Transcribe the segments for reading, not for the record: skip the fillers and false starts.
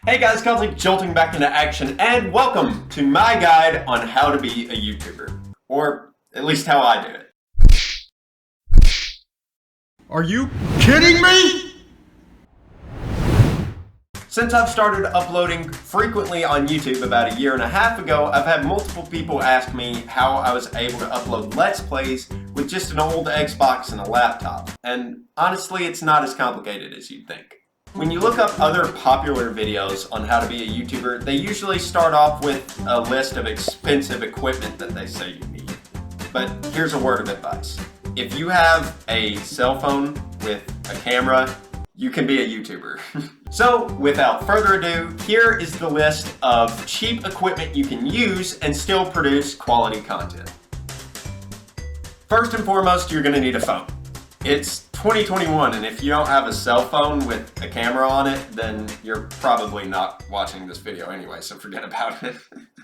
Hey guys, CelticJolting back into action, and welcome to my guide on how to be a YouTuber. Or at least how I do it. Are you kidding me? Since I've started uploading frequently on YouTube about 1.5 years ago, I've had multiple people ask me how I was able to upload Let's Plays with just an old Xbox and a laptop. And honestly, it's not as complicated as you'd think. When you look up other popular videos on how to be a YouTuber, they usually start off with a list of expensive equipment that they say you need. But here's a word of advice. If you have a cell phone with a camera, you can be a YouTuber. So, without further ado, here is the list of cheap equipment you can use and still produce quality content. First and foremost, you're gonna need a phone. It's 2021, and if you don't have a cell phone with a camera on it, then you're probably not watching this video anyway, so forget about it.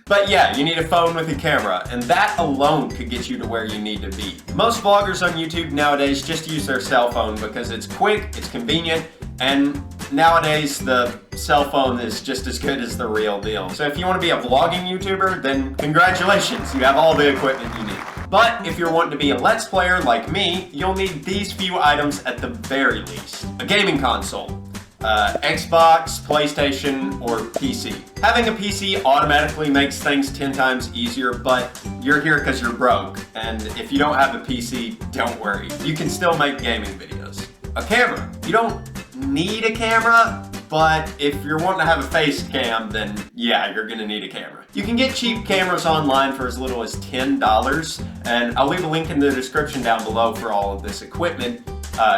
But yeah, you need a phone with a camera, and that alone could get you to where you need to be. Most vloggers on YouTube nowadays just use their cell phone because it's quick, it's convenient, and nowadays the cell phone is just as good as the real deal. So if you want to be a vlogging YouTuber, then congratulations, you have all the equipment you need. But if you're wanting to be a Let's Player like me, you'll need these few items at the very least. A gaming console, Xbox, PlayStation, or PC. Having a PC automatically makes things 10 times easier, but you're here because you're broke. And if you don't have a PC, don't worry. You can still make gaming videos. A camera. You don't need a camera, but if you're wanting to have a face cam, then yeah, you're gonna need a camera. You can get cheap cameras online for as little as $10, and I'll leave a link in the description down below for all of this equipment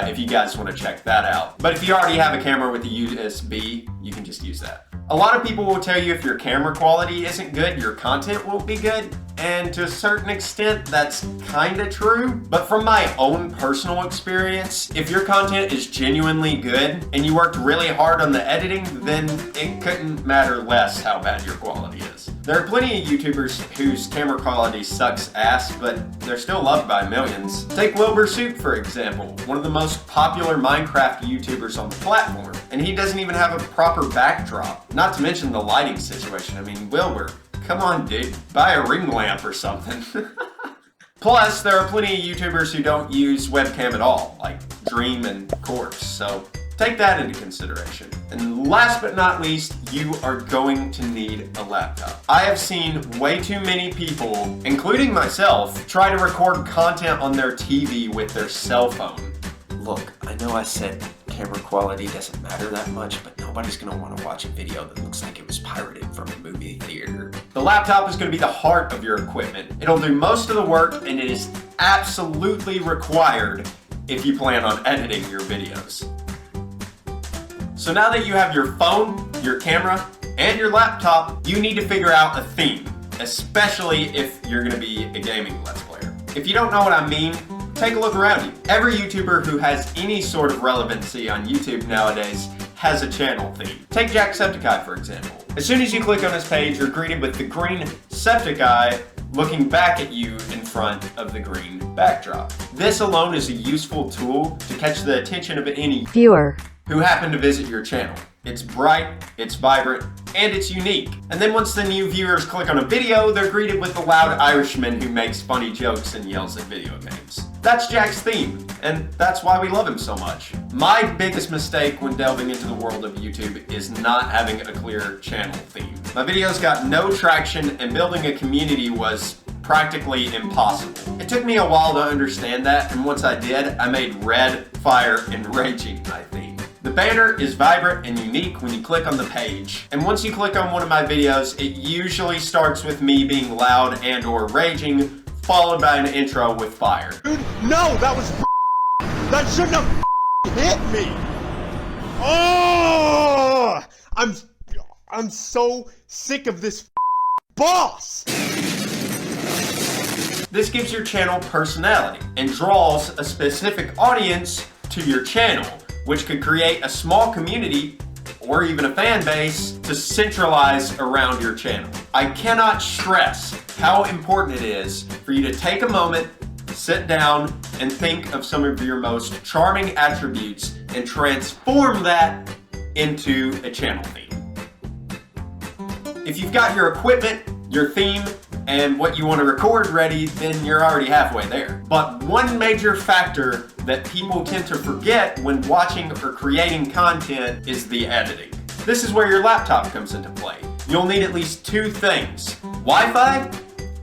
if you guys want to check that out. But if you already have a camera with a USB, you can just use that. A lot of people will tell you if your camera quality isn't good, your content won't be good. And to a certain extent, that's kinda true. But from my own personal experience, if your content is genuinely good and you worked really hard on the editing, then it couldn't matter less how bad your quality is. There are plenty of YouTubers whose camera quality sucks ass, but they're still loved by millions. Take Wilbur Soup, for example, one of the most popular Minecraft YouTubers on the platform. And he doesn't even have a proper backdrop. Not to mention the lighting situation. I mean, Wilbur, come on, dude, buy a ring lamp or something. Plus, there are plenty of YouTubers who don't use webcam at all, like Dream and Course, so take that into consideration. And last but not least, you are going to need a laptop. I have seen way too many people, including myself, try to record content on their TV with their cell phone. Look, I know I said camera quality doesn't matter that much, but nobody's gonna want to watch a video that looks like it was pirated from a movie theater. The laptop is gonna be the heart of your equipment. It'll do most of the work, and it is absolutely required if you plan on editing your videos. So now that you have your phone, your camera, and your laptop, you need to figure out a theme, especially if you're gonna be a gaming Let's Player. If you don't know what I mean, take a look around you. Every YouTuber who has any sort of relevancy on YouTube nowadays has a channel theme. Take Jacksepticeye, for example. As soon as you click on his page, you're greeted with the green septic eye looking back at you in front of the green backdrop. This alone is a useful tool to catch the attention of any viewer who happen to visit your channel. It's bright, it's vibrant, and it's unique. And then once the new viewers click on a video, they're greeted with the loud Irishman who makes funny jokes and yells at video games. That's Jack's theme, and that's why we love him so much. My biggest mistake when delving into the world of YouTube is not having a clear channel theme. My videos got no traction, and building a community was practically impossible. It took me a while to understand that, and once I did, I made Red, Fire, and Raging my theme. The banner is vibrant and unique when you click on the page. And once you click on one of my videos, it usually starts with me being loud and or raging, followed by an intro with fire. Dude, no, that was that shouldn't have hit me. Oh, I'm so sick of this boss. This gives your channel personality and draws a specific audience to your channel, which could create a small community or even a fan base to centralize around your channel. I cannot stress how important it is for you to take a moment, sit down, and think of some of your most charming attributes and transform that into a channel theme. If you've got your equipment, your theme, and what you want to record ready, then you're already halfway there. But one major factor that people tend to forget when watching or creating content is the editing. This is where your laptop comes into play. You'll need at least two things: Wi-Fi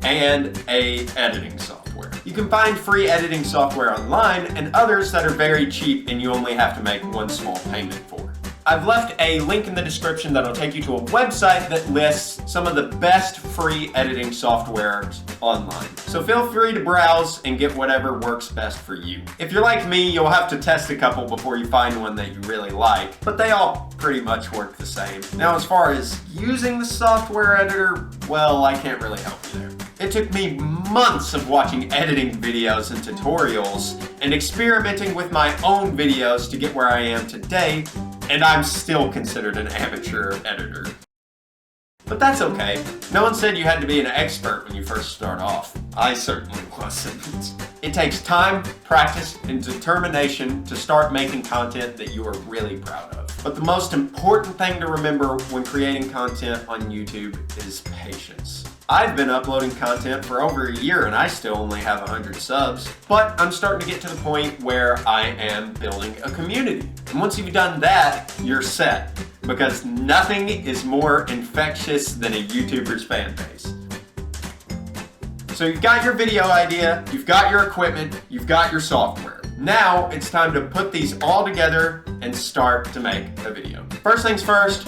and a editing software. You can find free editing software online and others that are very cheap and you only have to make one small payment for. I've left a link in the description that'll take you to a website that lists some of the best free editing softwares online. So feel free to browse and get whatever works best for you. If you're like me, you'll have to test a couple before you find one that you really like, but they all pretty much work the same. Now, as far as using the software editor, well, I can't really help you there. It took me months of watching editing videos and tutorials and experimenting with my own videos to get where I am today, and I'm still considered an amateur editor. But that's okay. No one said you had to be an expert when you first start off. I certainly wasn't. It takes time, practice, and determination to start making content that you are really proud of. But the most important thing to remember when creating content on YouTube is patience. I've been uploading content for over a year and I still only have 100 subs, but I'm starting to get to the point where I am building a community. And once you've done that, you're set, because nothing is more infectious than a YouTuber's fan base. So you've got your video idea, you've got your equipment, you've got your software. Now it's time to put these all together and start to make a video. First things first,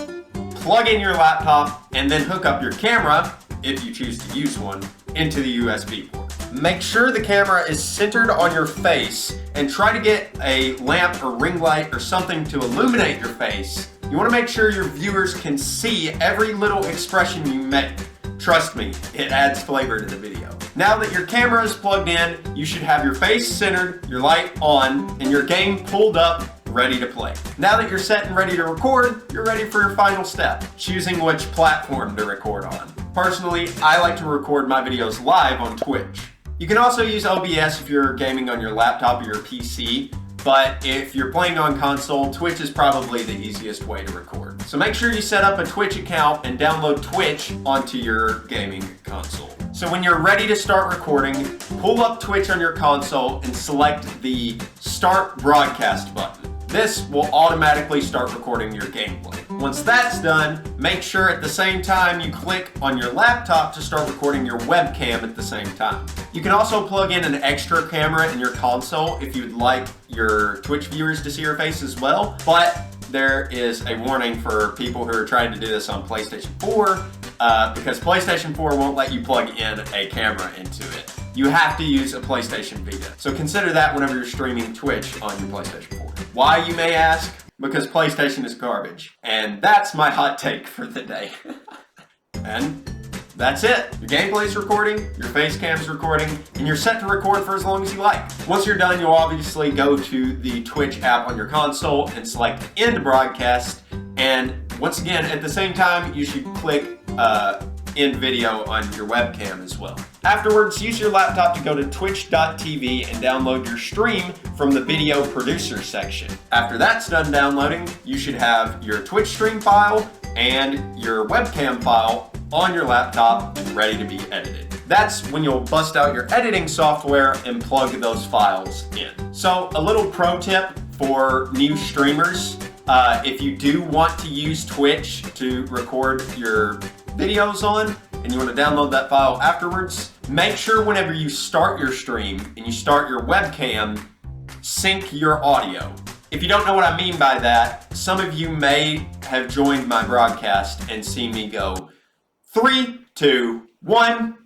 plug in your laptop and then hook up your camera, if you choose to use one, into the USB port. Make sure the camera is centered on your face and try to get a lamp or ring light or something to illuminate your face. You want to make sure your viewers can see every little expression you make. Trust me, it adds flavor to the video. Now that your camera is plugged in, you should have your face centered, your light on, and your game pulled up, ready to play. Now that you're set and ready to record, you're ready for your final step, choosing which platform to record on. Personally, I like to record my videos live on Twitch. You can also use OBS if you're gaming on your laptop or your PC, but if you're playing on console, Twitch is probably the easiest way to record. So make sure you set up a Twitch account and download Twitch onto your gaming console. So when you're ready to start recording, pull up Twitch on your console and select the Start Broadcast button. This will automatically start recording your gameplay. Once that's done, make sure at the same time you click on your laptop to start recording your webcam at the same time. You can also plug in an extra camera in your console if you'd like your Twitch viewers to see your face as well, but there is a warning for people who are trying to do this on PlayStation 4 because PlayStation 4 won't let you plug in a camera into it. You have to use a PlayStation Vita. So consider that whenever you're streaming Twitch on your PlayStation 4. Why, you may ask? Because PlayStation is garbage. And that's my hot take for the day. And that's it. Your gameplay's recording, your face cam's recording, and you're set to record for as long as you like. Once you're done, you'll obviously go to the Twitch app on your console and select End Broadcast. And once again, at the same time, you should click End Video on your webcam as well. Afterwards, use your laptop to go to twitch.tv and download your stream from the video producer section. After that's done downloading, you should have your Twitch stream file and your webcam file on your laptop and ready to be edited. That's when you'll bust out your editing software and plug those files in. So a little pro tip for new streamers, if you do want to use Twitch to record your videos on and you want to download that file afterwards, make sure whenever you start your stream and you start your webcam, sync your audio. If you don't know what I mean by that, some of you may have joined my broadcast and seen me go 3, 2, 1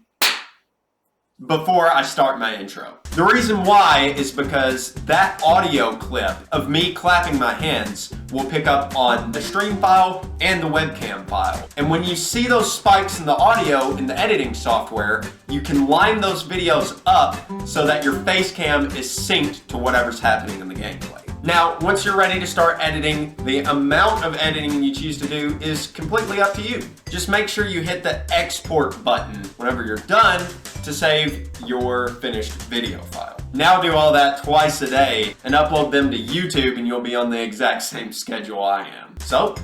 before I start my intro. The reason why is because that audio clip of me clapping my hands will pick up on the stream file and the webcam file. And when you see those spikes in the audio in the editing software, you can line those videos up so that your face cam is synced to whatever's happening in the gameplay. Now, once you're ready to start editing, the amount of editing you choose to do is completely up to you. Just make sure you hit the export button whenever you're done to save your finished video file. Now do all that twice a day and upload them to YouTube and you'll be on the exact same schedule I am. So,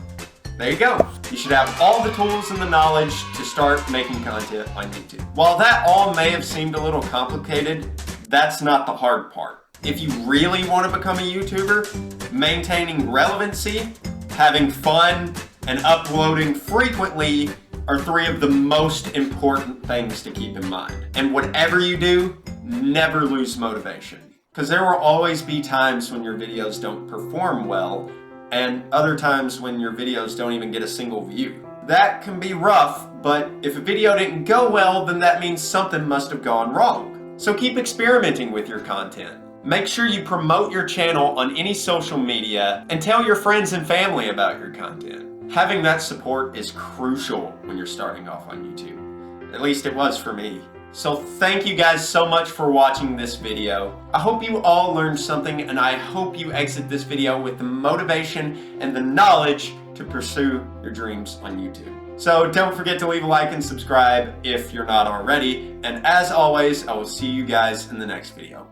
There you go. You should have all the tools and the knowledge to start making content on YouTube. While that all may have seemed a little complicated, that's not the hard part. If you really want to become a YouTuber, maintaining relevancy, having fun, and uploading frequently are three of the most important things to keep in mind. And whatever you do, never lose motivation. Because there will always be times when your videos don't perform well, and other times when your videos don't even get a single view. That can be rough, but if a video didn't go well, then that means something must have gone wrong. So keep experimenting with your content. Make sure you promote your channel on any social media and tell your friends and family about your content. Having that support is crucial when you're starting off on YouTube. At least it was for me. So thank you guys so much for watching this video. I hope you all learned something, and I hope you exit this video with the motivation and the knowledge to pursue your dreams on YouTube. So don't forget to leave a like and subscribe if you're not already. And as always, I will see you guys in the next video.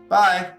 Bye.